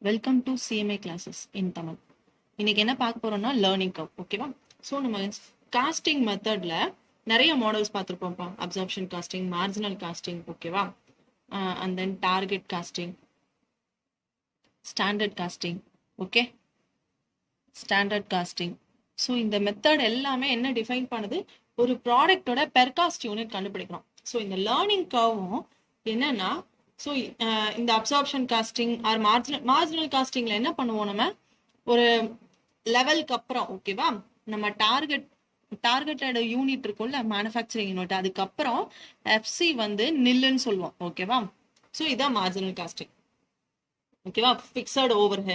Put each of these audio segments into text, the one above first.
Welcome to CMA classes in Tamil. இன்னைக்கு என்ன பார்க்க போறோம்னா லேர்னிங் கர்வ். ஓகேவா? ஸோ நம்ம காஸ்டிங் மெத்தட்ல நிறைய மாடல்ஸ் பார்த்துருப்போம்ப்பா. அப்சார்ப்ஷன் காஸ்டிங், மார்ஜினல் காஸ்டிங், ஓகேவா? And then target costing, standard costing. Okay, standard costing. So இந்த மெத்தட் எல்லாமே என்ன டிஃபைன் பண்ணுது? ஒரு ப்ராடக்டோட பெர் காஸ்ட் யூனிட் கண்டுபிடிக்கிறோம். ஸோ இந்த லேர்னிங் கர்வும் என்னன்னா, ஸோ இந்த அப்சார்ப்ஷன் காஸ்டிங் ஆர் மார்ஜினல் காஸ்டிங்ல என்ன பண்ணுவோம், நம்ம ஒரு லெவலுக்கு அப்புறம், ஓகேவா, நம்ம டார்கெட்டட் யூனிட் இருக்கும்ல, மேனுஃபேக்சரிங் யூனிட், அதுக்கப்புறம் எஃப்சி வந்து நில்லுன்னு சொல்லுவோம். ஓகேவா? ஸோ இதான் மார்ஜினல் காஸ்டிங். ஓகேவா? ஃபிக்ஸட் ஓவர்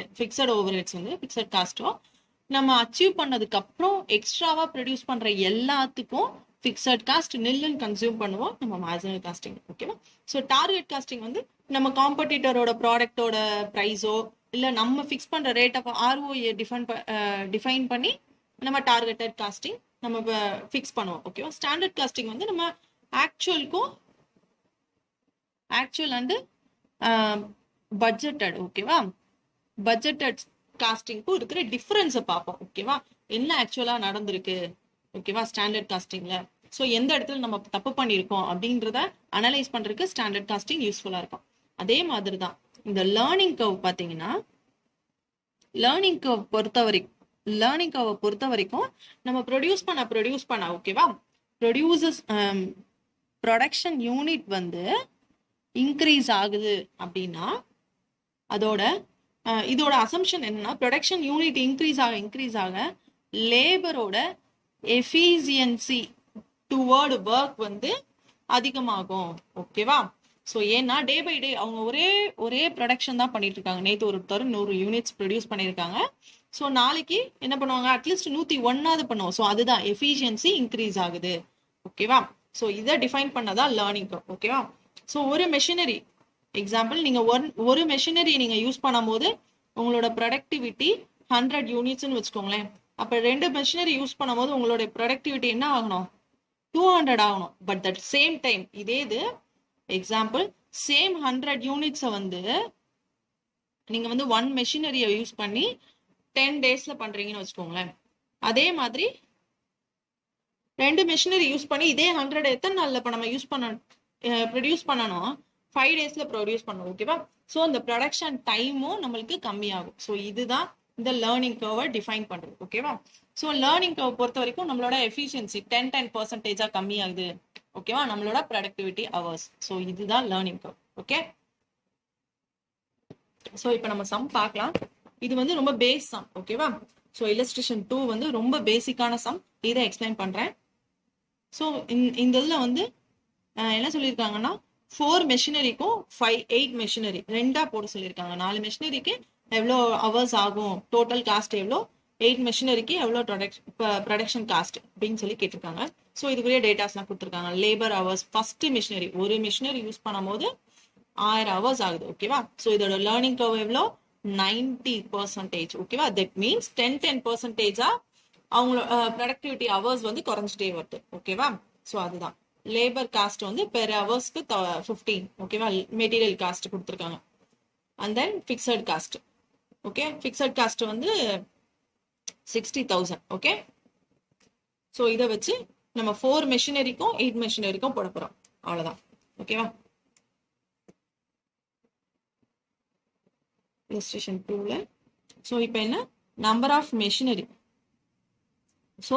ஹெட்ஸ் வந்து ஃபிக்ஸட் காஸ்ட்டோ நம்ம அச்சீவ் பண்ணதுக்கு அப்புறம் எக்ஸ்ட்ராவா ப்ரொடியூஸ் பண்ற எல்லாத்துக்கும் ஃபிக்ஸட் காஸ்ட் நில்லுன்னு கன்சியூம் பண்ணுவோம் நம்ம மார்ஜினல் காஸ்டிங். ஓகேவா? ஸோ டார்கெட் காஸ்டிங் வந்து நம்ம காம்படிட்டரோட ப்ராடக்டோட ப்ரைஸோ இல்லை நம்ம ஃபிக்ஸ் பண்ற ரேட் ஆஃப் ஆர்ஓஏ டிஃபைன் பண்ணி நம்ம டார்கெட்டட் காஸ்டிங் நம்ம ஃபிக்ஸ் பண்ணுவோம். ஓகேவா? ஸ்டாண்டர்ட் காஸ்டிங் வந்து நம்ம ஆக்சுவல் அண்டு பட்ஜெட்டட், ஓகேவா, பட்ஜெட்டட் காஸ்டிங்க்கும் இருக்கிற டிஃபரன்ஸை பார்ப்போம். ஓகேவா? என்ன ஆக்சுவலா நடந்திருக்கு, ஓகேவா, ஸ்டாண்டர்ட் காஸ்டிங்ல. ஸோ எந்த இடத்துல நம்ம தப்பு பண்ணியிருக்கோம் அப்படின்றத அனலைஸ் பண்றதுக்கு ஸ்டாண்டர்ட் காஸ்டிங் யூஸ்ஃபுல்லா இருக்கும். அதே மாதிரி தான் இந்த லேர்னிங் கர்வ் பார்த்தீங்கன்னா, லேர்னிங் கர்வ் பொறுத்த வரைக்கும் நம்ம ப்ரொடியூஸ் பண்ண ஓகேவா, ப்ரொடக்ஷன் யூனிட் வந்து இன்க்ரீஸ் ஆகுது அப்படின்னா இதோட அசம்ஷன் என்னன்னா, ப்ரொடக்ஷன் யூனிட் இன்க்ரீஸ் ஆக லேபரோட எஃபிஷியன்சி டுவர்டு ஒர்க் வந்து அதிகமாகும். ஓகேவா? ஸோ ஏன்னா டே பை டே அவங்க ஒரே ப்ரொடக்ஷன் தான் பண்ணிட்டு இருக்காங்க. நேற்று ஒருத்தர் 100 யூனிட்ஸ் ப்ரொடியூஸ் பண்ணியிருக்காங்க. ஸோ நாளைக்கு என்ன பண்ணுவாங்க, அட்லீஸ்ட் 101 பண்ணுவோம். ஸோ அதுதான் எஃபிஷியன்சி இன்க்ரீஸ் ஆகுது. ஓகேவா? ஸோ இதை டிஃபைன் பண்ணதான் லேர்னிங் கர்வ். ஓகேவா? ஸோ ஒரு மெஷினரி எக்ஸாம்பிள், நீங்க ஒரு மெஷினரி நீங்க யூஸ் பண்ணும்போது உங்களோட ப்ரொடக்டிவிட்டி 100 யூனிட்ஸ்ன்னு வச்சுக்கோங்களேன். அப்ப 2 மெஷினரி யூஸ் பண்ணும்போது உங்களோட ப்ரொடக்டிவிட்டி என்ன ஆகணும், 200 ஆகணும். பட் தட் சேம் டைம் இதே இது எக்ஸாம்பிள் சேம் 100 யூனிட்ஸை வந்து நீங்க வந்து 1 மெஷினரியை யூஸ் பண்ணி 10 டேஸ்ல பண்றீங்கன்னு வச்சுக்கோங்களேன். அதே மாதிரி 2 மெஷினரி யூஸ் பண்ணி இதே 100 எத்தனை நாள்ல இப்ப நம்ம ப்ரொடியூஸ் பண்ணணும், 5 டேஸ்ல ப்ரொடியூஸ் பண்ணணும். ஓகேவா? ஸோ இந்த ப்ரொடக்ஷன் டைமும் நம்மளுக்கு கம்மியாகும். ஸோ இதுதான் இந்த லேர்னிங் கர்வை டிஃபைன் பண்றது. ஓகேவா? ஸோ லேர்னிங் கர்வ் பொறுத்த வரைக்கும் நம்மளோட எஃபிஷியன்சி 10% கம்மியாகுது. ஓகேவா? நம்மளோட ப்ரொடக்டிவிட்டி ஹவர்ஸ். ஸோ இதுதான் லேர்னிங் கர்வ். ஓகே, ஸோ இப்போ நம்ம சம் பார்க்கலாம். இது வந்து ரொம்ப பேஸ் சம். ஓகேவா? ஸோ இல்லஸ்ட்ரேஷன் 2 வந்து ரொம்ப பேசிக்கான சம். இதை எக்ஸ்பிளைன் பண்றேன். ஸோ இந்த இதில் வந்து என்ன சொல்லியிருக்காங்கன்னா, 4 மெஷினரிக்கும் 8 மெஷினரி ரெண்டா போட சொல்லியிருக்காங்க. 4 மெஷினரிக்கு எவ்வளோ ஹவர்ஸ் ஆகும், டோட்டல் காஸ்ட் எவ்வளோ, 8 மெஷினரிக்கு எவ்வளோ ப்ரொடக்ஷன் காஸ்ட் அப்படின்னு சொல்லி கேட்டிருக்காங்க. ஸோ இதுக்குரிய டேட்டாஸ்லாம் கொடுத்துருக்காங்க. லேபர் ஹவர்ஸ், ஃபர்ஸ்ட் மிஷினரி, ஒரு மிஷினரி யூஸ் பண்ணும்போது 1000 ஹவர்ஸ் ஆகுது. ஓகேவா? ஸோ இதோட லேர்னிங் கர்வ் எவ்வளோ, 90%. ஓகேவா? தட் மீன்ஸ் 10% அவங்களோட ப்ரொடக்டிவிட்டி ஹவர்ஸ் வந்து குறைஞ்சிட்டே வருது. ஓகேவா? ஸோ அதுதான் லேபர் காஸ்ட் வந்து பெர் ஹவர்ஸ்க்கு 15. ஓகேவா? மெட்டீரியல் காஸ்ட் கொடுத்துருக்காங்க. And then fixed cost. Okay, fixed cost வந்து 60,000. ஓகே, ஸோ இதை வச்சு நம்ம 4 மெஷினரிக்கும் 8 மெஷினரிக்கும் போட போறோம். அவ்வளவுதான். ஓகேவா? இல்லஸ்ட்ரேஷன் 2ல ஸோ இப்போ என்ன, நம்பர் ஆஃப் மெஷினரி. ஸோ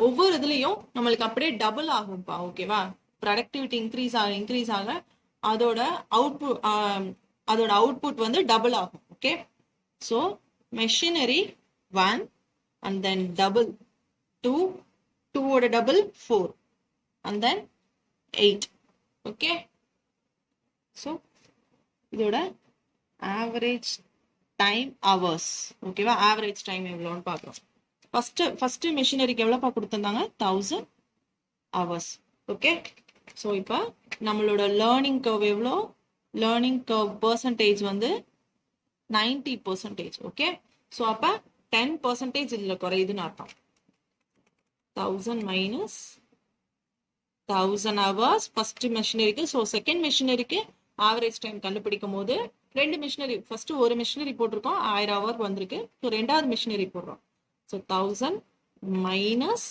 ஒவ்வொரு இதுலயும் நம்மளுக்கு அப்படியே டபுள் ஆகும்பா. ஓகேவா? ப்ரொடக்டிவிட்டி இன்க்ரீஸ் ஆக அதோட அவுட்புட் வந்து டபுள் ஆகும். Okay, so machinery 1 and then double 2, 2ஓட double 4 and then 8. Okay, so இதோட ஆவரேஜ் டைம் ஹவர்ஸ். ஓகேவா? ஆவரேஜ் டைம் எவ்வளோன்னு பார்க்குறோம். ஃபர்ஸ்ட் மெஷினரிக்கு எவ்வளோப்பா கொடுத்துருந்தாங்க, 1000 ஹவர்ஸ். ஓகே, ஸோ இப்போ நம்மளோட லேர்னிங் கர்வ் எவ்வளோ, லேர்னிங் கர்வ் பெர்சன்டேஜ் வந்து 90%. ஓகே, ஸோ அப்போ 10% இதில் குறையுதுன்னு அர்த்தம். 1000 மைனஸ் 1000 ஹவர்ஸ் ஃபர்ஸ்ட் மெஷினரிக்கு. ஸோ செகண்ட் மெஷினரிக்கு ஆவரேஜ் டைம் கண்டுபிடிக்கும் போது ரெண்டு மிஷினரி, ஃபர்ஸ்ட் ஒரு மிஷினரி போட்டிருக்கோம் 1000 ஹவர் வந்திருக்கு. ஸோ ரெண்டாவது மிஷினரி போடுறோம். ஸோ 1000 மைனஸ்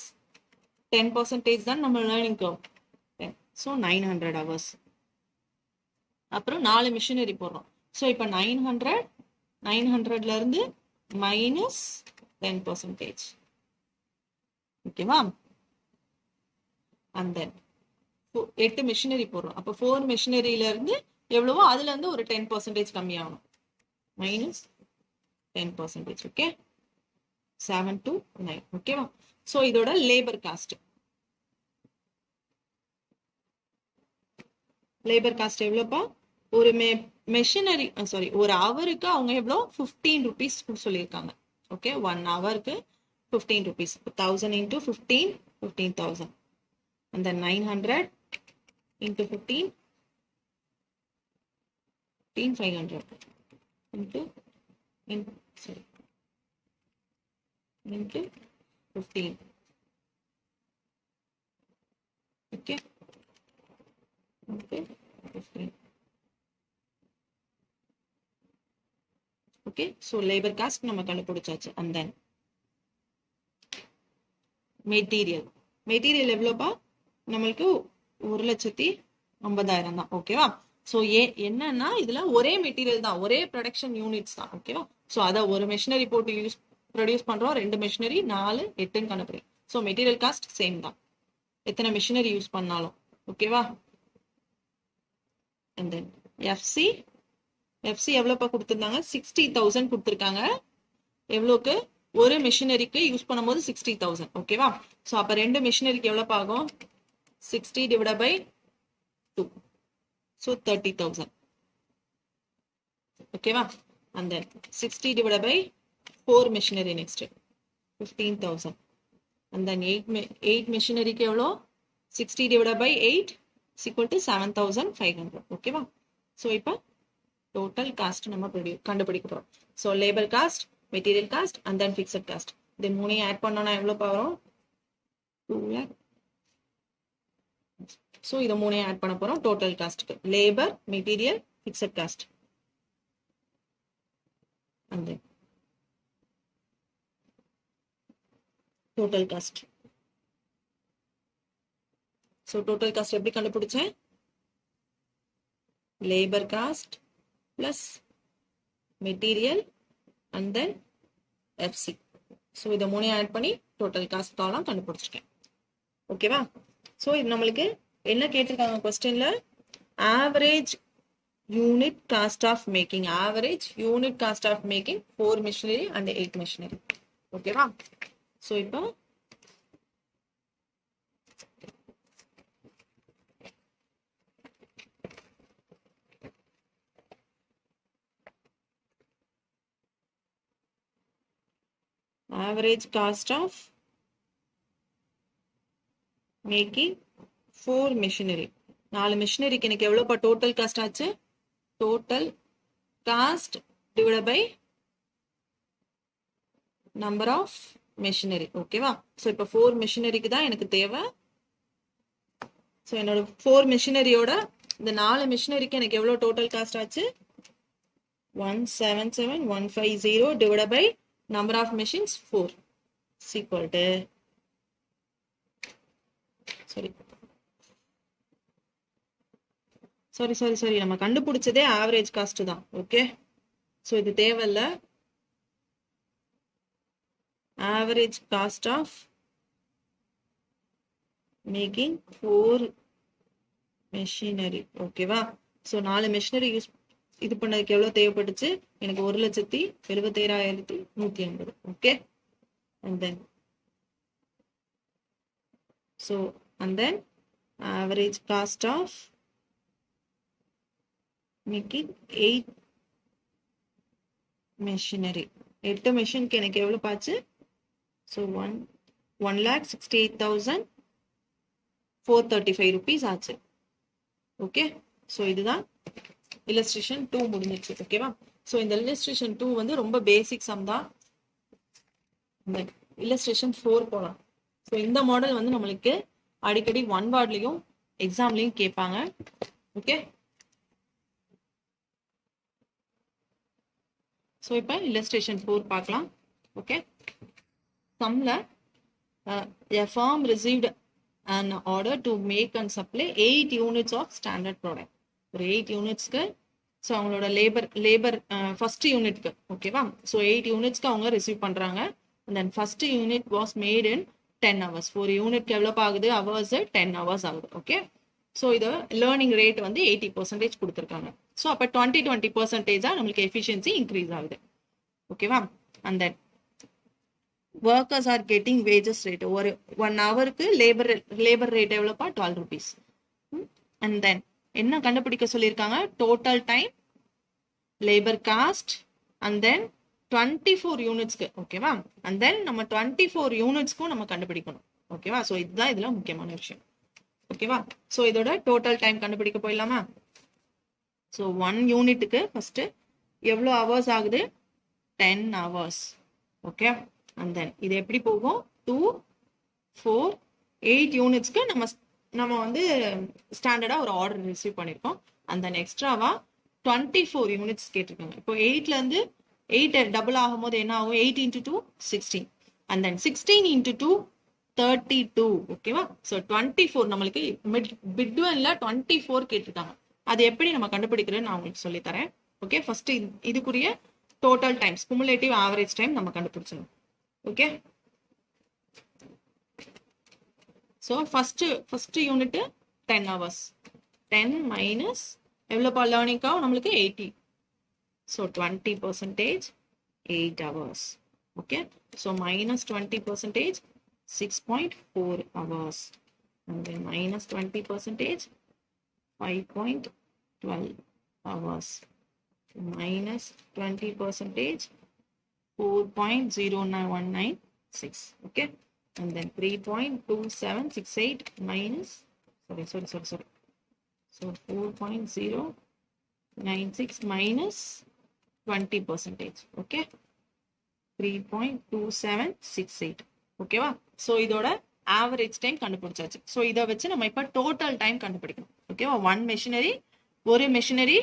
10% தான் நம்ம லேர்னிங் கர்வ். So 900 hours. அப்புறம் 4 மிஷினரி போடுறோம். ஸோ இப்போ 900ல இருந்து மைனஸ் 10%. ஓகேவா? அண்ட் தென் 8 மிஷினரி போடுறோம். அப்போ 4 மிஷினரியில இருந்து எவ்வளவோ அதுல இருந்து ஒரு 10% கம்மியாகணும். மைனஸ் 10%. Okay, 7 to 9. ஓகேவா? ஸோ இதோட லேபர் காஸ்ட். லேபர் காஸ்ட் எவ்வளோப்பா? ஒரு மெஷினரி சாரி ஒரு ஹவருக்கு அவங்க எவ்வளோ 15 rupees சொல்லியிருக்காங்க. ஓகே, 1 ஹவருக்கு 15 rupees. 1000 into 15, 15,000. And then 900 into 15, 15,500 into 15. Okay. Okay. 15. Okay. So labor cost நம்ம கண்டுபிடிச்சாச்சு. And then material. மெட்டீரியல் எவ்வளோப்பா? நம்மளுக்கு 1,50,000 தான். ஓகேவா? ஸோ என்னன்னா இதுல ஒரே மெட்டீரியல் தான், ஒரே ப்ரொடக்ஷன் யூனிட்ஸ் தான். ஓகேவா? ஸோ அதை ஒரு மெஷினரி போட்டு ப்ரொடியூஸ் பண்றோம். 2 மெஷினரி 4, 8ன்னு கண்டுபிடிக்கும். ஸோ மெட்டீரியல் காஸ்ட் சேம் தான் எத்தனை மெஷினரி யூஸ் பண்ணாலும். ஓகேவா? And then FC. எஃப்சி எவ்வளோப்பா கொடுத்துருந்தாங்க? 60,000 கொடுத்துருக்காங்க. எவ்வளோக்கு? ஒரு மெஷினரிக்கு யூஸ் பண்ணும்போது 60,000. ஓகேவா? ஸோ அப்போ 2 மெஷினரிக்கு எவ்வளோப்பா ஆகும்? 60 divided by 2. ஸோ 30,000. ஓகேவா? and then 60 divided by 4 machinery next 15,000. and then 8 machinery க்கு எவ்வளோ? 60 divided by 8 is equal to 7,500. ஓகேவா? ஸோ இப்போ டோட்டல் காஸ்ட் நம்ம கண்டுபிடிக்க போறோம். So labour cost, material cost and then fixed cost. இது மூணையும் ஆட் பண்ணோம்னா எவ்வளோ வரும்? 2 lakh. ஸோ இதை மூணையும் ஆட் பண்ண போறோம் டோட்டல் காஸ்ட்டுக்கு. Labour, material, fixed cost. and then total cost. so total cost எப்படி கண்டுபிடிச்சேன்? labor cost plus material and then FC. so இத மூணையும் ஆட் பண்ணி total cost காலம் கண்டுபிடிச்சிட்டேன். ஓகேவா? so இது நம்மளுக்கு என்ன கேட்டிருக்காங்க क्वेश्चनல? average unit cost of making. average unit cost of making 4 machinery and 8 machinery. ஓகேவா? so இப்போ average cost of making 4 machinery. 4 machineryக்கு எனக்கு எவ்வளோப்பா டோட்டல் காஸ்ட் ஆச்சு? total cost divided by number of machinery. ஓகேவா? ஸோ இப்போ 4 machineryக்கு தான் எனக்கு தேவை. ஸோ என்னோட 4 machineryயோட இந்த 4 machineryக்கு எனக்கு எவ்வளோ டோட்டல் காஸ்ட் ஆச்சு? 177,150 divided by number of machines 4 is equal to sorry நம்ம கண்டுபிடிச்சதே ஆவரேஜ் காஸ்ட் தான். ஓகே, ஸோ இது தேவையில்ல. Average cost of making 4 machinery. ஓகேவா? ஸோ 4 மெஷினரி யூஸ் இது பண்ணதுக்கு எவ்வளோ தேவைப்பட்டுச்சு? எனக்கு 1,77,150. Okay, and then average cost of making 8 machinery. 8 மெஷினுக்கு எனக்கு எவ்வளோ பாச்சு? ஸோ 1,68,435 rupees ஆச்சு. ஓகே, ஸோ இதுதான் illustration 2 முடிஞ்சிருச்சு. ஓகேவா? ஸோ இந்த illustration 2 வந்து ரொம்ப பேசிக் சம் தான். illustration 4 போகலாம். ஸோ இந்த மாடல் வந்து நம்மளுக்கு அடிக்கடி 1 வேர்ட்லையும் எக்ஸாம்லையும் கேட்பாங்க. ஓகே, ஸோ இப்போ illustration 4 பார்க்கலாம். ஓகே, சம்ல a firm received an order to make and supply 8 units of standard product. ஒரு 8 யூனிட்ஸ்க்கு, ஸோ அவங்களோட லேபர் ஃபர்ஸ்ட் யூனிட்க்கு, ஓகேவா? ஸோ 8 யூனிட்ஸ்க்கு அவங்க ரிசீவ் பண்ணுறாங்க. And then first unit was made in 10 hours. ஒரு யூனிட்க்கு எவ்வளோ ஆகுது? ஹவர்ஸ் 10 hours ஆகுது. ஓகே, ஸோ இது லேர்னிங் ரேட் வந்து 80% கொடுத்துருக்காங்க. ஸோ அப்போ 20% நம்மளுக்கு எஃபிஷியன்சி இன்க்ரீஸ் ஆகுது. ஓகேவா? And then workers are getting wages rate. ஒரு 1 ஹவருக்கு லேபர் ரேட் எவ்வளோப்பா? 12 rupees. அண்ட் தென் என்ன கண்டுபிடிக்க சொல்லியிருக்காங்க? Total time, labour cost, and then 24 யூனிட்ஸ்க்கு. ஓகேவா? அண்ட் தென் நம்ம 24 யூனிட்ஸ்க்கும் நம்ம கண்டுபிடிக்கணும். ஓகேவா? ஸோ இதுதான் இதுல முக்கியமான விஷயம். ஓகேவா? ஸோ இதோட டோட்டல் டைம் கண்டுபிடிக்க போயிடலாமா? ஸோ 1 யூனிட்டுக்கு ஃபர்ஸ்ட் எவ்வளோ ஹவர்ஸ் ஆகுது? 10 hours. ஓகே, அண்ட் தென் இது எப்படி போகும்? 2, 4, 8 யூனிட்ஸ்க்கு நம்ம வந்து ஸ்டாண்டர்டா ஒரு ஆர்டர் ரிசீவ் பண்ணியிருக்கோம். அண்ட் தென் எக்ஸ்ட்ராவா 24 யூனிட்ஸ் கேட்டிருக்காங்க. இப்போ 8ல இருந்து 8 டபுள் ஆகும்போது என்ன ஆகும்? 8 into 2 16, அண்ட் தென் 16 into 2 32. ஓகேவா? ஸோ 24 நம்மளுக்கு பிட்வென்ல 24 கேட்டிருக்காங்க. அது எப்படி நம்ம கண்டுபிடிக்கிறேன்னு நான் உங்களுக்கு சொல்லித்தரேன். ஓகே, ஃபர்ஸ்ட் இதுக்குரிய total times, cumulative average time நம்ம கண்டுபிடிச்சணும். Okay, so first unit 10 hours. 10 minus எவ்வளோப்பா லேர்னிங்காக நம்மளுக்கு 80. ஸோ 20%, 8 hours. Okay, so minus 20%, 6.4 hours. And then minus 20%, 5.12 hours. Minus 20%, 4.0196. Okay, and then 3.2768 minus, sorry. So 4.096 minus 20%. Okay, 3.2768. ஓகேவா? So இதோட average time கண்டுபிடிச்சாச்சு. So இதை வச்சு நம்ம இப்போ டோட்டல் டைம் கண்டுபிடிக்கணும். ஓகேவா? ஒரு மெஷினரி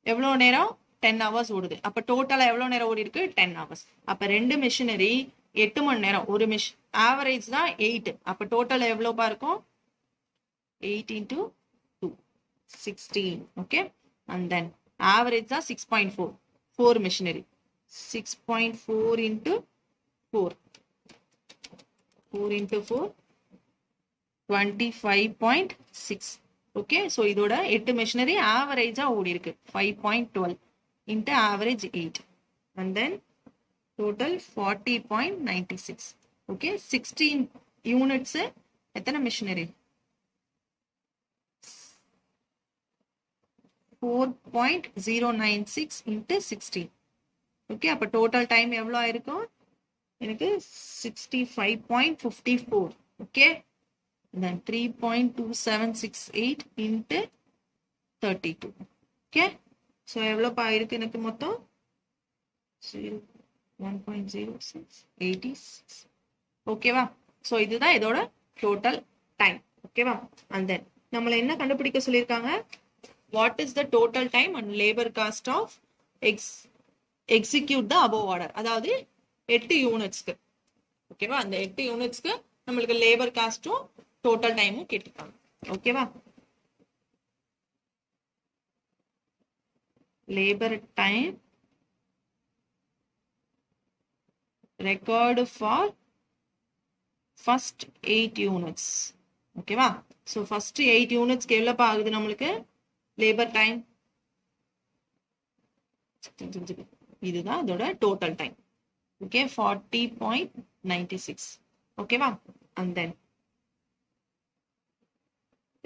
எவ்வளோ நேரம்? 10 hours ஓடுது. அப்போ டோட்டலாக எவ்வளோ நேரம் ஓடி இருக்கு? 10 hours. அப்போ 2 மெஷினரி 8 மணி நேரம். ஒரு ஆவரேஜ் தான் 8. அப்போ டோட்டல் எவ்வளோப்பா இருக்கும்? 8 into 2, 16. Okay, and then average தான் 6.4. 4 machinery 6.4 into 4. 4 into 4, 25.6. Okay, so இதோட 8 மெஷினரி ஆவரேஜா ஓடி இருக்கு. 5.12 into average 8, and then total 40.96. Okay, 16 units எத்தனை மெஷினரி? 4.096 into 16. ஓகே, அப்ப டோட்டல் டைம் எவ்வளோ ஆயிருக்கும்? எனக்கு 65.54. Okay, then 3.2768 into 32. Okay, so எவ்வளோப்பா இருக்கு எனக்கு மொத்தம்? 1.0686. ஓகேவா? ஸோ இதுதான் இதோட டோட்டல் டைம். ஓகேவா? அண்ட் தென் நம்மள என்ன கண்டுபிடிக்க சொல்லியிருக்காங்க? What is the total time and labour cost of execute the above order. அதாவது 8 யூனிட்ஸ்க்கு. ஓகேவா? அந்த 8 யூனிட்ஸ்க்கு நம்மளுக்கு லேபர் காஸ்டும் டோட்டல் டைமும் கேட்டிருக்காங்க. ஓகேவா? Labour time record for first 8 units. ஓகேவா? ஸோ ஃபர்ஸ்ட் 8 யூனிட்ஸ்க்கு எவ்வளோப்பா ஆகுது நம்மளுக்கு லேபர் டைம்? இதுதான் இதோட டோட்டல் டைம். ஓகே, 40.96. ஓகேவா? அண்ட் தென்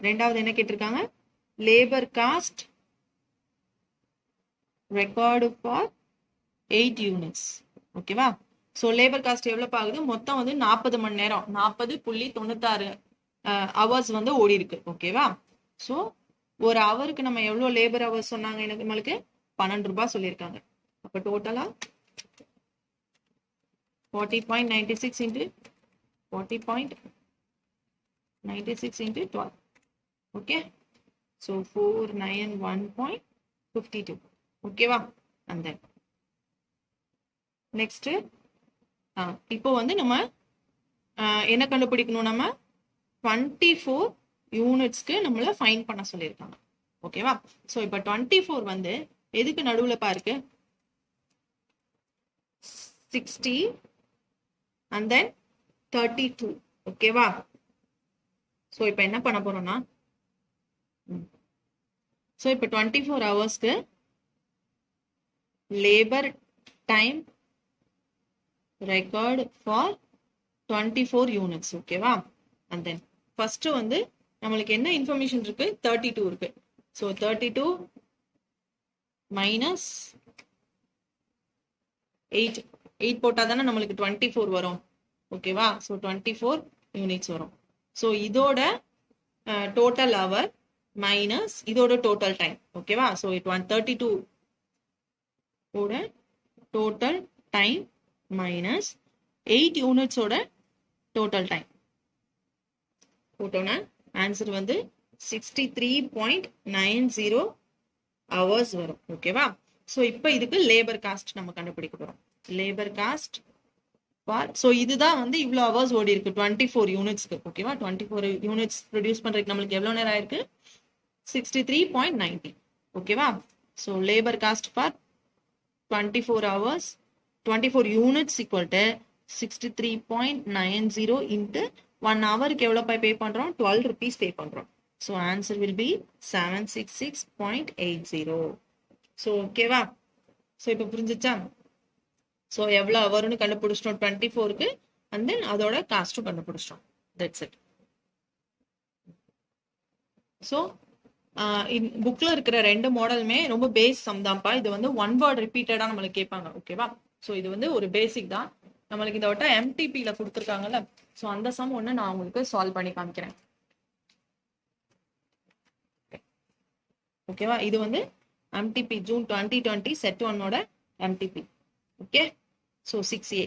ரெண்டாவது என்ன கேட்டிருக்காங்க? Labour cost record for 8 units. ஓகேவா? ஸோ லேபர் காஸ்ட் எவ்வளோ ஆகுது? மொத்தம் வந்து 40 மணி நேரம், 40.96 ஹவர்ஸ் வந்து ஓடி இருக்கு. ஓகேவா? ஸோ ஒரு ஹவருக்கு நம்ம எவ்வளோ லேபர் ஹவர்ஸ் சொன்னாங்க? எனக்கு நம்மளுக்கு 12 ரூபாய் சொல்லியிருக்காங்க. அப்போ டோட்டலா 40.96 into 40.96 into 12. Okay, so 491.52. ஓகேவா? and then நெக்ஸ்ட் இப்போ வந்து நம்ம என்ன கண்டுபிடிக்கணும், நம்ம 24 யூனிட்ஸ்க்கு நம்மள ஃபைன் பண்ண சொல்லியிருக்காங்க. ஓகேவா? ஸோ இப்போ 24 வந்து எதுக்கு நடுவில் பாருக்கு, 60 and then 32. ஓகேவா? ஸோ இப்போ என்ன பண்ண போறோம்னா, ஸோ இப்போ 24 ஹவர்ஸ்க்கு labour time record for 24 units. ஓகேவா? அண்ட் தென் ஃபர்ஸ்ட் வந்து நம்மளுக்கு என்ன இன்ஃபர்மேஷன் இருக்கு, 32 இருக்கு. ஸோ 32 மைனஸ் 8 போட்டால் தானே நம்மளுக்கு 24 வரும். ஓகேவா? ஸோ 24 யூனிட்ஸ் வரும். ஸோ இதோட டோட்டல் ஹவர் மைனஸ் இதோட டோட்டல் டைம். ஓகேவா? ஸோ 32 ஓட டோட்டல் டைம் மைனஸ் 8 யூனிட்ஸோட டோட்டல் டைம் போட்டோன்னா ஆன்சர் வந்து 63.90 ஹவர்ஸ் வரும். ஓகேவா? ஸோ இப்போ இதுக்கு லேபர் காஸ்ட் நம்ம கண்டுபிடிக்க போறோம். லேபர் காஸ்ட் ஃபார், ஸோ இதுதான் வந்து இவ்வளோ ஹவர்ஸ் ஓடி இருக்கு 24 யூனிட்ஸ்க்கு. ஓகேவா? 24 யூனிட்ஸ் ப்ரொடியூஸ் பண்றதுக்கு நம்மளுக்கு எவ்வளோ நேரம் ஆயிருக்கு, 63.90. ஓகேவா? So labour cost for 24 hours 24 units equal to 63.90 into 1 ஹவருக்கு எவ்வளோ பே பண்றோம், 12 rupees பே பண்றோம். So answer will be 766.80. So ஓகேவா? ஸோ இப்போ புரிஞ்சிச்சா? ஸோ எவ்வளோ ஹவர்னு கண்டுபிடிச்சிட்டோம் 24க்கு, அண்ட் தென் அதோட காஸ்ட்டும் கண்டுபிடிச்சிட்டோம். That's it. ஸோ புக்ல இருக்கிற 2 மாடலுமே ரொம்ப பேஸ் சம் தான்ப்பா. இது வந்து 1 வேர்ட் ரிப்பீட்டடா நம்மளுக்கு கேட்பாங்க. ஓகேவா? ஸோ இது வந்து ஒரு பேசிக் தான். நம்மளுக்கு இந்த வட்டம் எம்டிபியில கொடுத்துருக்காங்கல்ல, ஸோ அந்த சம் ஒன்று நான் உங்களுக்கு சால்வ் பண்ணி காமிக்கிறேன். ஓகேவா? இது வந்து எம்டிபி ஜூன் 2020 செட் 1ஓட எம்டிபி. ஓகே? So 6A.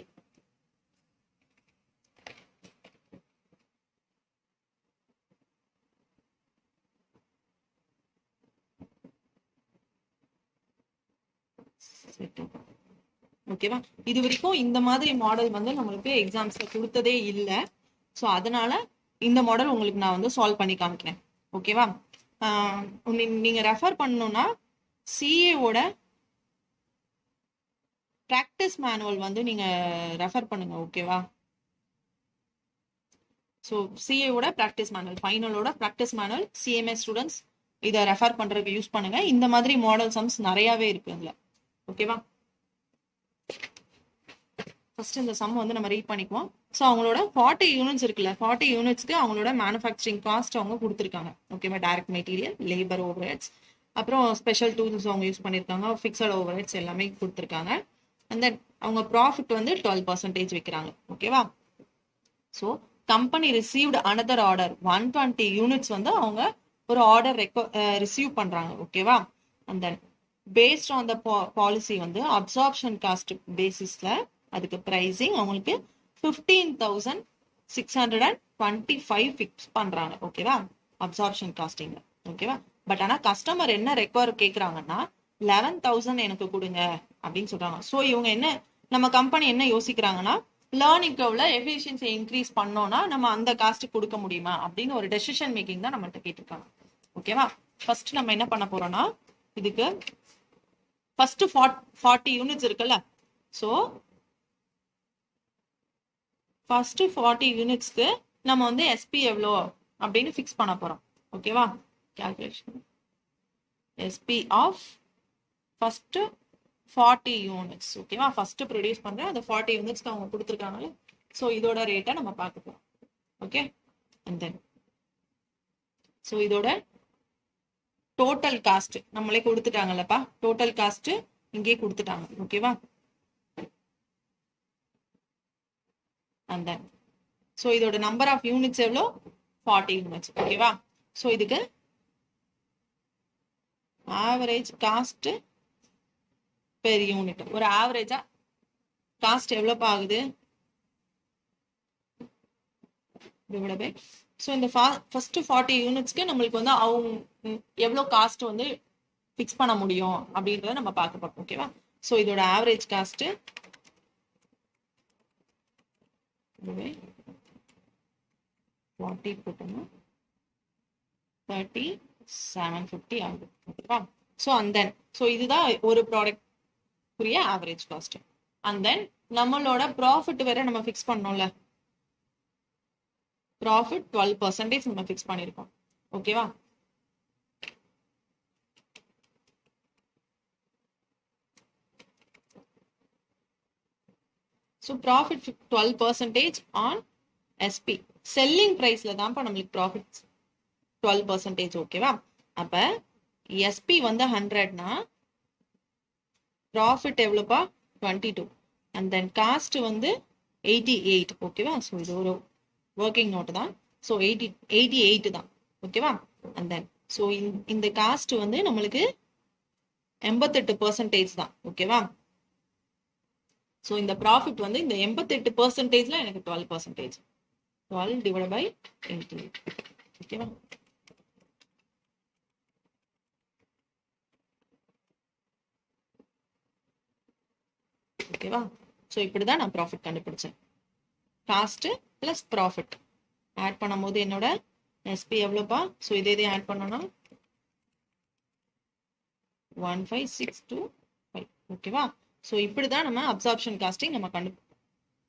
ஓகேவா? இது வரைக்கும் இந்த மாதிரி மாடல் வந்து நம்மளுக்கு எக்ஸாம்ஸ்ல கொடுத்ததே இல்லை. ஸோ அதனால இந்த மாடல் உங்களுக்கு நான் வந்து சால்வ் பண்ணி காமிக்கிறேன். ஓகேவா? நீங்க ரெஃபர் பண்ணணும்னா சிஏவோட ப்ராக்டிஸ் மேனுவல் வந்து நீங்க ரெஃபர் பண்ணுங்க. ஓகேவா? ஸோ சிஏவோட ப்ராக்டிஸ் மேனுவல், ஃபைனலோட ப்ராக்டிஸ் மேனுவல், சிஎம்எஸ் ஸ்டூடெண்ட்ஸ் இதை ரெஃபர் பண்றதுக்கு யூஸ் பண்ணுங்க. இந்த மாதிரி மாடல் சம்ஸ் நிறையவே இருக்கு அதுல. ஓகேவா? ஃபர்ஸ்ட் இந்த சம் வந்து நம்ம ரீட் பண்ணிக்குவோம். ஸோ அவங்களோட 40 யூனிட்ஸ் இருக்குல்ல, 40 யூனிட்ஸ்க்கு அவங்களோட மேனுஃபேக்சரிங் காஸ்ட் அவங்க கொடுத்துருக்காங்க. ஓகேவா? டைரக்ட் மெட்டீரியல், லேபர் ஓவர்ஹெட்ஸ், அப்புறம் ஸ்பெஷல் டூல்ஸ் அவங்க யூஸ் பண்ணியிருக்காங்க, ஃபிக்ஸட் ஓவர்ஹெட்ஸ் எல்லாமே கொடுத்துருக்காங்க. அண்ட் தென் அவங்க ப்ராஃபிட் வந்து 12% வைக்கிறாங்க. ஓகேவா? So company received another order 120 units வந்து அவங்க ஒரு ஆர்டர் ரிசீவ் பண்றாங்க. ஓகேவா? And then based on the policy வந்து அப்சார்ப்ஷன் காஸ்ட் பேசிஸ்ல அதுக்கு பிரைசிங் அவங்களுக்கு 15,625 ஃபிக்ஸ் பண்றாங்க. ஓகேவா? Absorption costing. ஓகேவா? பட் ஆனா கஸ்டமர் என்ன ரெக்வயர் கேக்குறாங்கன்னா 11,000 எனக்கு கொடுங்க அப்படின்னு சொல்றாங்க. ஸோ இவங்க என்ன, நம்ம கம்பெனி என்ன யோசிக்கிறாங்கன்னா, லேர்னிங் கர்வ்ல எஃபிஷியன்சி இன்க்ரீஸ் பண்ணோம்னா நம்ம அந்த காஸ்ட் கொடுக்க முடியுமா அப்படின்னு ஒரு டெசிஷன் மேக்கிங் தான் நம்மள்ட்ட கேட்டிருக்காங்க. ஓகேவா? ஃபர்ஸ்ட் நம்ம என்ன பண்ண போறோம்னா, இதுக்கு ஃபர்ஸ்ட் 40 யூனிட்ஸ் இருக்குல்ல, ஸோ ஃபர்ஸ்ட் 40 யூனிட்ஸ்க்கு நம்ம வந்து எஸ்பி எவ்வளோ அப்படின்னு ஃபிக்ஸ் பண்ண போறோம். ஓகேவா? Calculation SP of first 40 units. ஓகேவா? ஃபர்ஸ்ட் ப்ரொடியூஸ் பண்ற அந்த 40 யூனிட்ஸ்க்கு அவங்க கொடுத்துருக்காங்கல்ல, ஸோ இதோட ரேட்டை நம்ம பார்க்க போறோம். ஓகே? அண்ட் தென் ஸோ இதோட டோட்டல் காஸ்ட் நம்மளே கொடுத்துட்டாங்கல்லப்பா, டோட்டல் காஸ்ட் இங்கே கொடுத்துட்டாங்க. ஓகேவா? அண்ட் தென் ஸோ இதோட நம்பர் ஆஃப் யூனிட்ஸ் எவ்வளோ, 40 யூனிட்ஸ். ஓகேவா? ஸோ இதுக்கு ஆவரேஜ் காஸ்ட் பெர் யூனிட், ஒரு ஆவரேஜா காஸ்ட் எவ்வளவு ஆகுது டிவைட் பை, ஸோ இந்த ஃபர்ஸ்ட் 40 யூனிட்ஸ்க்கு நம்மளுக்கு வந்து அவங்க எவ்வளோ காஸ்ட் வந்து ஃபிக்ஸ் பண்ண முடியும் அப்படின்றத நம்ம பார்க்க போறோம். ஓகேவா? ஸோ இதோட ஆவரேஜ் காஸ்ட் இதுவே 40 போட்டோம்னா 3750 ஆகுது. ஓகேவா? ஸோ அண்ட் தென் ஸோ இதுதான் ஒரு ப்ராடக்ட் புரிய ஆவரேஜ் காஸ்ட். அண்ட் தென் நம்மளோட ப்ராஃபிட் வேற நம்ம ஃபிக்ஸ் பண்ணோம்ல, ப்ராஃபிட் 12% நம்ம ஃபிக்ஸ் பண்ணியிருக்கோம். ஓகேவா? So profit 12% on SP. Selling ப்ரைஸ்ல தான்ப்பா நம்மளுக்கு ப்ராஃபிட் 12%. ஓகேவா? அப்ப எஸ்பி வந்து 100னா ப்ராஃபிட் எவ்வளோப்பா? 22. அண்ட் தென் காஸ்ட் வந்து 88. ஓகேவா? ஸோ இது ஒரு ஒர்க்கிங் நோட் தான். ஸோ 88 தான். ஓகேவா? அண்ட் தென் ஸோ இந்த காஸ்ட் வந்து நம்மளுக்கு 88% தான். ஓகேவா? ஸோ இந்த ப்ராஃபிட் வந்து இந்த 88%ல எனக்கு 12%. 12 divided by 88. ஓகேவா? ஓகேவா? ஸோ இப்படிதான் நான் ப்ராஃபிட் கண்டுபிடிச்சேன். காஸ்ட் பிளஸ் ப்ராஃபிட் ஆட் பண்ணும்போது என்னோட எஸ்பி எவ்வளோப்பா? ஸோ இதே ஆட் பண்ணோம்னா 15625. ஓகேவா? ஸோ இப்படிதான் நம்ம அப்சார்ப்ஷன் காஸ்டிங்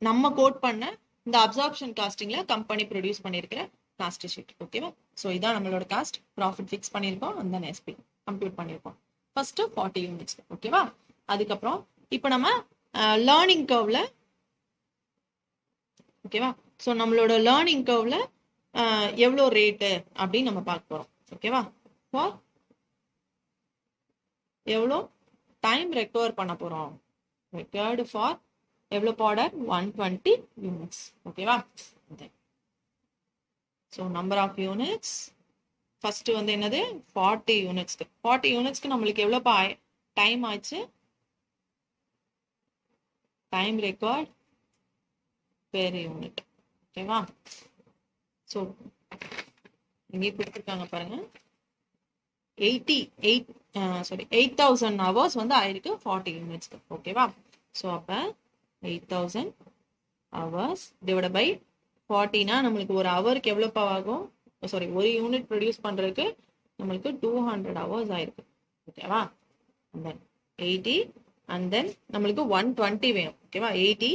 நம்ம கோட் பண்ண இந்த அப்சார்ப்ஷன் காஸ்டிங்ல கம்பெனி ப்ரொடியூஸ் பண்ணியிருக்கிற காஸ்ட் ஷீட். ஓகேவா? ஸோ இதான் நம்மளோட காஸ்ட். ப்ராஃபிட் ஃபிக்ஸ் பண்ணியிருக்கோம், அந்த எஸ்பி கம்ப்யூட் பண்ணியிருக்கோம். First 40 units. ஓகேவா? அதுக்கப்புறம் இப்போ நம்ம லேர்னிங் கர்வ்ல, ஓகேவா? ஸோ நம்மளோட லேர்னிங் கர்வ்ல எவ்வளோ ரேட்டு அப்படின்னு நம்ம பார்க்க போறோம். ஓகேவா? ஃபார் எவ்வளோ டைம் ரெக்வயர் பண்ண போறோம்? ரெக்வயர்டு ஃபார் எவ்வளோ ஆர்டர்? 120 யூனிட்ஸ். ஓகேவா? So number of units first வந்து என்னது? 40 யூனிட்ஸ்க்கு. 40 யூனிட்ஸ்க்கு நம்மளுக்கு எவ்வளோ டைம் ஆச்சு? Time required per unit. ஓகேவா? ஸோ இங்கே கொடுத்துருக்காங்க பாருங்க, 8,000 ஹவர்ஸ் வந்து ஆயிருக்கு 40 யூனிட்ஸ்க்கு. ஓகேவா? ஸோ அப்போ 8,000 ஹவர்ஸ் டிவைட் பை 40னா நம்மளுக்கு ஒரு ஹவருக்கு எவ்வளோப்பா ஆகும்? சாரி, ஒரு யூனிட் ப்ரொடியூஸ் பண்ணுறதுக்கு நம்மளுக்கு 200 ஹவர்ஸ் ஆயிருக்கு. ஓகேவா? அண்ட் தென் 80 அண்ட் தென் நம்மளுக்கு 120 வேணும். ஓகேவா? 80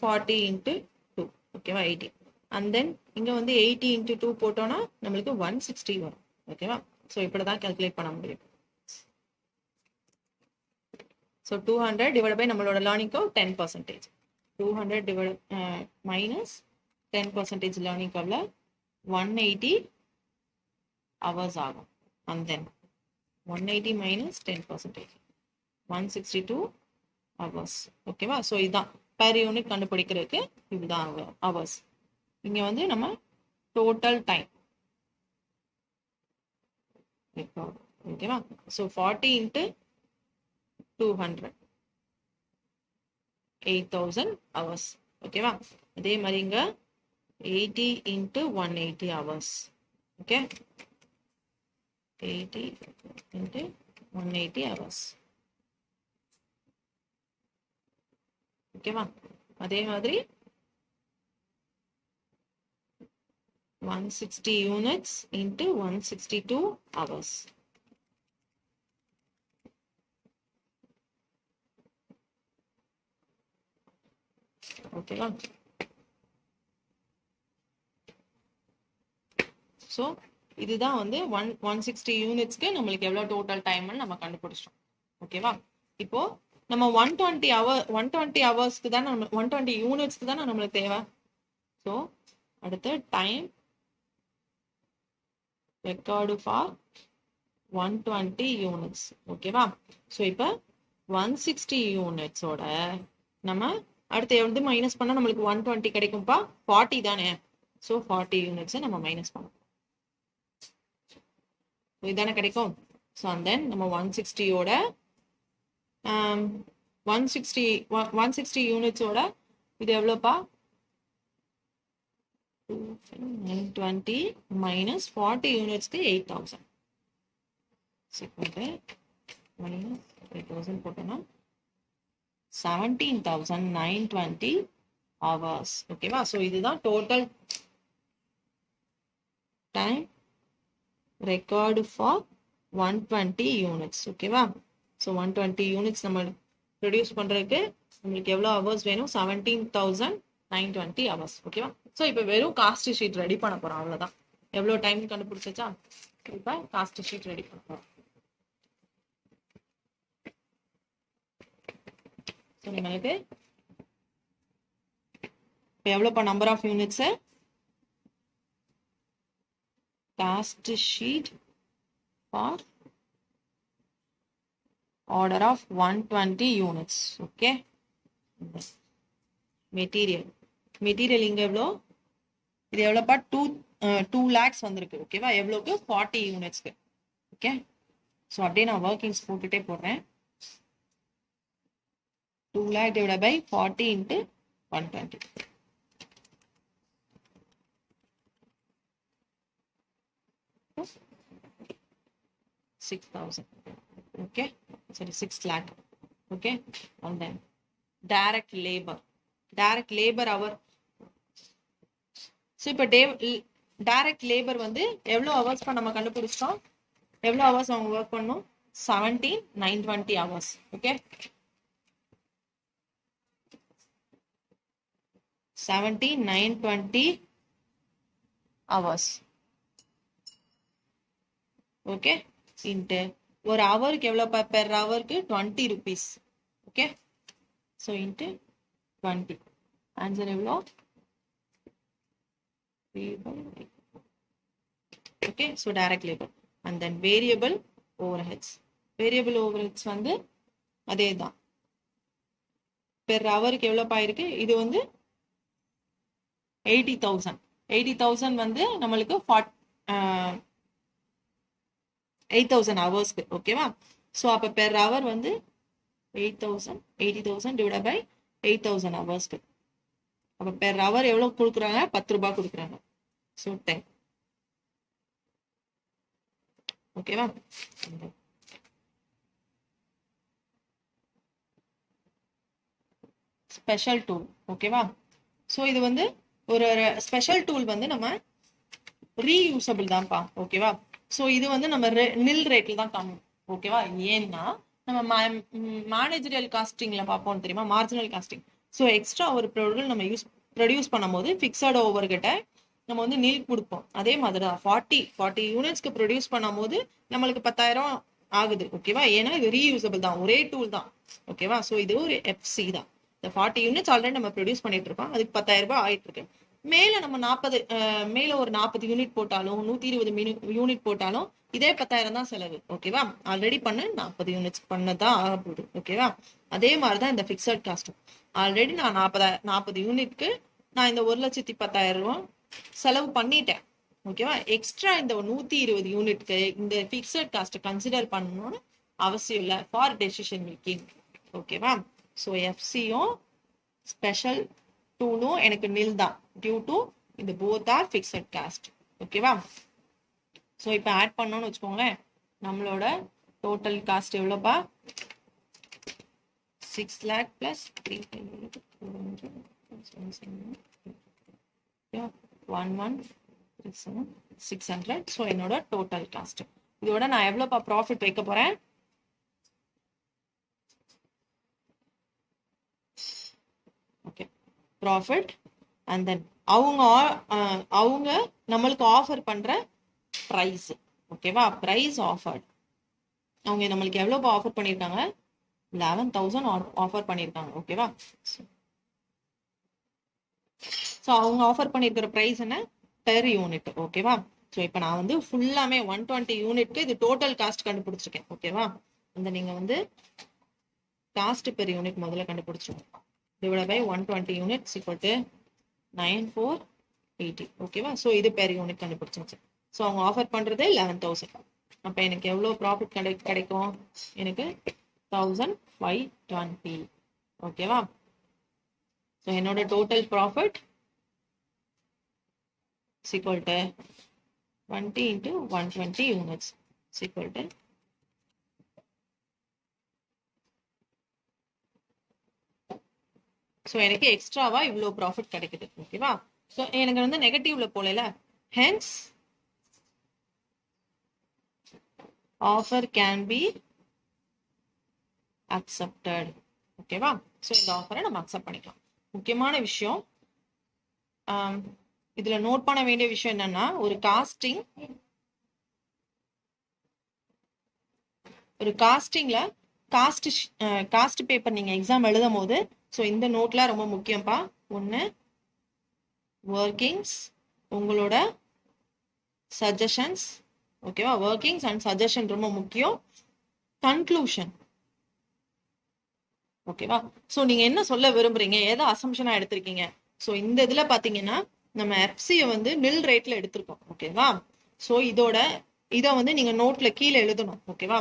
40 இன்ட்டு 2. ஓகேவா? 80 அண்ட் தென் இங்கே வந்து 80 இன்ட்டு 2 போட்டோம்னா நம்மளுக்கு 160 வரும். ஓகேவா? ஸோ இப்படி தான் கால்குலேட் பண்ண முடியும். ஸோ 200 டிவைட் பை நம்மளோட learning curve 10%. 200 divide minus 10% learning கர்வ்ல 180 ஹவர்ஸ் ஆகும். And then 180 minus 10%, 162 hours. ஓகேவா? ஸோ இதுதான் பெர் யூனிட் கண்டுபிடிக்கிறதுக்கு இதுதான் ஹவர்ஸ். இங்கே வந்து நம்ம டோட்டல் டைம். ஓகேவா? So 40 into 200, 8,000 hours. ஓகேவா? அதே மாதிரி இங்க 80 into 180 hours. Okay, 80 into 180 hours. ஓகேவா? அதே மாதிரி 160 யூனிட்ஸ் இன்ட்டு 162 ஹவர்ஸ். ஓகேவா? ஸோ இதுதான் வந்து 160 யூனிட்ஸ்க்கு நம்மளுக்கு எவ்வளோ டோட்டல் டைம்னு நம்ம கண்டுபிடிச்சிட்டோம். ஓகேவா? இப்போ நம்ம 120 ஹவர்ஸ்க்கு தான், நம்ம 120 யூனிட்ஸ்க்கு தானே நம்மளுக்கு தேவை. ஸோ அடுத்து டைம் ரெக்கார்டு ஃபார் 120 யூனிட்ஸ். ஓகேவா? ஸோ இப்போ 160 யூனிட்ஸோட நம்ம அடுத்து எவ்வளவு மைனஸ் பண்ணா நம்மளுக்கு 120 கிடைக்கும்பா? 40 தானே. ஸோ 40 யூனிட்ஸை நம்ம மைனஸ் பண்ணோம், இதுதானே கிடைக்கும். ஸோ அண்ட் தென் நம்ம 160யோட 160 யூனிட்ஸோட இது எவ்வளோப்பா? 920 மைனஸ் 40 யூனிட்ஸ்க்கு 8,000. மைனஸ் 8,000 போட்டோம்னா 17,920 hours. ஓகேவா? ஸோ இதுதான் total time record for 120 units. ஓகேவா? ஸோ 120 யூனிட்ஸ் நம்ம ப்ரொடியூஸ் பண்ணுறதுக்கு உங்களுக்கு எவ்வளோ ஹவர்ஸ் வேணும்? 17,920 ஹவர்ஸ். ஓகேவா? ஸோ இப்போ வெறும் காஸ்ட் ஷீட் ரெடி பண்ண போகிறோம், அவ்வளோதான். எவ்வளோ டைம் கண்டுபிடிச்சா இப்போ காஸ்ட் ஷீட் ரெடி பண்ண போகிறோம். ஸோ நம்மளுக்கு இப்போ எவ்வளோப்பா நம்பர் ஆஃப் யூனிட்ஸு? Cost sheet for order of 120 units. Okay. Material இங்க எவ்வளோ? இது எவ்வளோப்பா? 2 lakhs வந்திருக்கு. ஓகேவா? எவ்வளோக்கு? 40 யூனிட்ஸ்க்கு. ஓகே. ஸோ அப்படியே நான் ஒர்க்கிங்ஸ் போட்டுட்டே போடுறேன். 2 lakh divided by 40 into 120. $6,000. Okay. Sorry, 6 lakh. Okay. And then direct labor hour. So இப்போ டைரக்ட் லேபர் வந்து எவ்வளோ ஹவர்ஸ் நம்ம கண்டுபிடிச்சிட்டோம்? எவ்வளோ ஹவர்ஸ் அவங்க ஒர்க் பண்ணணும்? 17,920 hours. Okay. 17,920 hours. Okay. Into ஒரு ஹவருக்கு எவ்வளோ? பெர் ஹவருக்கு 20 rupees. Okay. So into 20. Answer எவ்வளோ? 3/8. Okay. So direct labour. And then variable overheads. Variable overheads வந்து அதே தான். பெர் ஹவருக்கு எவ்வளோப்பா இருக்கு? இது வந்து 80,000. 80,000 வந்து நம்மளுக்கு 8,000 ஹவர்ஸ்க்கு. ஓகேவா? ஸோ அப்போ பெர் ஹவர் வந்து 80,000 டிவைட் பை 8,000 ஹவர்ஸ்க்கு. அப்போ பெர் ஹவர் எவ்வளோ கொடுக்குறாங்க? 10 ரூபாய் கொடுக்குறாங்க. ஸோ 10. ஓகேவா? Special tool. ஓகேவா? ஸோ இது வந்து ஒரு ஸ்பெஷல் டூல் வந்து நம்ம ரீயூசபிள் தான்ப்பா. ஓகேவா? ஸோ இது வந்து நம்ம நில் ரேட்டில் தான் காணும். ஓகேவா? ஏன்னா நம்ம மேனேஜரியல் காஸ்டிங்ல பார்ப்போம் தெரியுமா? Marginal costing. ஸோ எக்ஸ்ட்ரா ஒரு பொருள் நம்ம ப்ரொடியூஸ் பண்ணும்போது ஃபிக்ஸட் ஓவர் கிட்ட நம்ம வந்து நில் கொடுப்போம். அதே மாதிரி தான் 40 யூனிட்ஸ்க்கு ப்ரொடியூஸ் பண்ணும் போது நம்மளுக்கு 10,000 ஆகுது. ஓகேவா? ஏன்னா இது ரீயூசபிள் தான், ஒரே டூல் தான். ஓகேவா? ஸோ இது ஒரு எஃப்சி தான். இந்த 40 யூனிட்ஸ் ஆல்ரெடி நம்ம ப்ரொடியூஸ் பண்ணிட்டு இருக்கோம். அதுக்கு 10,000 ரூபாய் ஆயிட்டு இருக்கு. மேல நம்ம 40 மேல ஒரு 40 யூனிட் போட்டாலும் 120 யூனிட் போட்டாலும் இதே 10,000 தான் செலவு. ஓகேவா? ஆல்ரெடி பண்ண 40 யூனிட்ஸ் பண்ணதான் ஆக போகுது. ஓகேவா? அதே மாதிரிதான் இந்த பிக்சட் காஸ்டும். ஆல்ரெடி நான் 40 யூனிட்க்கு நான் இந்த 1,10,000 ரூபாய் செலவு பண்ணிட்டேன். ஓகேவா? எக்ஸ்ட்ரா இந்த 120 யூனிட்க்கு இந்த பிக்சட் காஸ்ட் கன்சிடர் பண்ணணும்னு அவசியம் இல்லை ஃபார் டெசிஷன் மேக்கிங். ஓகேவா? ஸோ எஃப்சியும் ஸ்பெஷல் டூலும் எனக்கு நில் தான், டியூ டு இந்த போத் ஆர் ஃபிக்ஸட் காஸ்ட். ஓகேவா? ஸோ இப்போ ஆட் பண்ணோம்னு வச்சுக்கோங்களேன், நம்மளோட டோட்டல் காஸ்ட் எவ்வளோப்பா? 6 lakh plus 300 600. ஸோ என்னோட டோட்டல் காஸ்ட். இதோட நான் எவ்வளோப்பா ப்ராஃபிட் வைக்க போறேன்? ஓகே. ப்ராஃபிட் அண்ட் தென் அவங்க நம்மளுக்கு ஆஃபர் பண்ற பிரைஸ். ஓகேவா? Price offered. அவங்க நம்மளுக்கு எவ்வளவு ஆஃபர் பண்ணிருக்காங்க? 11,000 ஆஃபர் பண்ணிருக்காங்க. ஓகேவா? ஸோ அவங்க ஆஃபர் பண்ணிருக்கிற பிரைஸ் என்ன? Per unit. ஓகேவா? ஸோ இப்போ நான் வந்து ஃபுல்லாமே 120 யூனிட்க்கு இது டோட்டல் காஸ்ட் கண்டுபிடிச்சிருக்கேன். ஓகேவா? அந்த நீங்க வந்து காஸ்ட் பெர் யூனிட் முதல்ல கண்டுபிடிச்சிருக்கோம். divided by 120 units equal to 9,480. ஓகேவா? ஸோ இது பெர் யூனிட் கண்டுபிடிச்சாச்சு. ஸோ அவங்க ஆஃபர் பண்றது 11,000. அப்போ எனக்கு எவ்வளோ ப்ராஃபிட் கிடைக்கும்? எனக்கு 1,520. ஓகேவா? ஸோ என்னோட total profit equal to 20 into 120 units equal to so எனக்கு எக்ஸ்ட்ராவா இவ்வளோ ப்ராஃபிட் கிடைக்குது. ஓகேவா? ஸோ எனக்கு வந்து நெகட்டிவ்ல போகல. Hence offer can be accepted. ஓகேவா? ஸோ இந்த ஆஃபரை நம்ம அக்செப்ட் பண்ணிக்கலாம். முக்கியமான விஷயம் இதுல நோட் பண்ண வேண்டிய விஷயம் என்னன்னா, ஒரு காஸ்டிங்ல காஸ்ட் பேப்பர் நீங்க எக்ஸாம் எழுதும் போது ஸோ இந்த நோட்லாம் ரொம்ப முக்கியம்ப்பா. ஒன்று ஒர்க்கிங்ஸ், உங்களோட சஜஷன்ஸ். ஓகேவா? ஒர்க்கிங்ஸ் அண்ட் சஜஷன் ரொம்ப முக்கியம். கன்க்ளூஷன். ஓகேவா? ஸோ நீங்க என்ன சொல்ல விரும்புறீங்க, எதை அசம்ஷனா எடுத்திருக்கீங்க. ஸோ இந்த இதுல பாத்தீங்கன்னா நம்ம எஃப்சியை வந்து நில் ரேட்ல எடுத்திருக்கோம். ஓகேவா? ஸோ இதை வந்து நீங்க நோட்ல கீழே எழுதணும். ஓகேவா?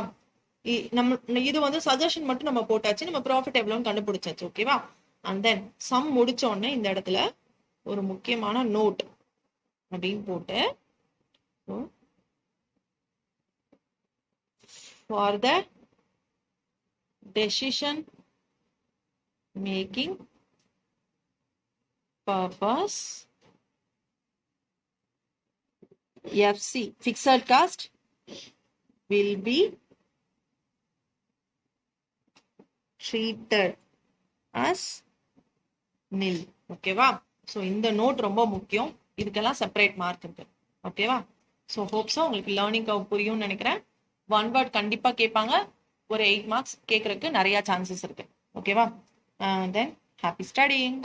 நம்ம இது வந்து சஜஷன் மட்டும் நம்ம போட்டாச்சு, நம்ம ப்ராஃபிட் எவ்வளோன்னு கண்டுபிடிச்சாச்சு. ஓகேவா? அண்ட் தென் சம் முடிச்ச உடனே இந்த இடத்துல ஒரு முக்கியமான நோட் அப்படின்னு போட்டு for the decision making purpose FC fixed cost will be treated as nil. ஓகேவா? ஸோ இந்த நோட் ரொம்ப முக்கியம். இதுக்கெல்லாம் செப்பரேட் மார்க் இருக்கு. ஓகேவா? ஸோ ஹோப்ஸோ உங்களுக்கு லேர்னிங் கர்வ் புரியும்னு நினைக்கிறேன். 1 வேர்ட் கண்டிப்பா கேட்பாங்க. ஒரு 8 மார்க்ஸ் கேட்கறதுக்கு நிறைய சான்சஸ் இருக்கு. ஓகேவா? தென் ஹாப்பி ஸ்டடிங்.